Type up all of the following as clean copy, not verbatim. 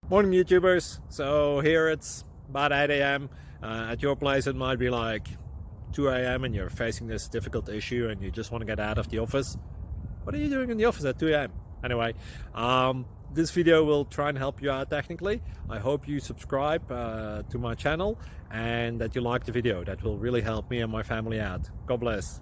Morning YouTubers. So here it's about 8 a.m. At your place it might be like 2 a.m. and you're facing this difficult issue and you just want to get out of the office. What are you doing in the office at 2 a.m.? Anyway, this video will try and help you out technically. I hope you subscribe to my channel and that you like the video. That will really help me and my family out. God bless.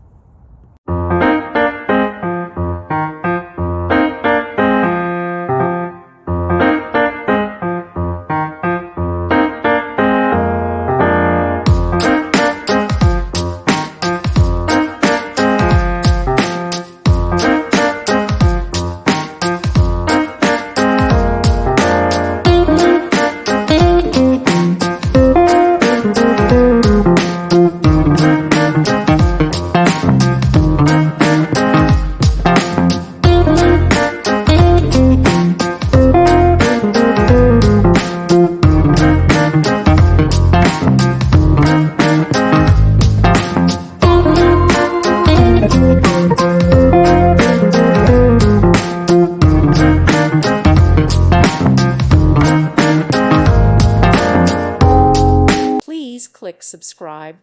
Please click subscribe.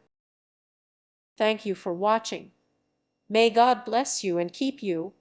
Thank you for watching. May God bless you and keep you.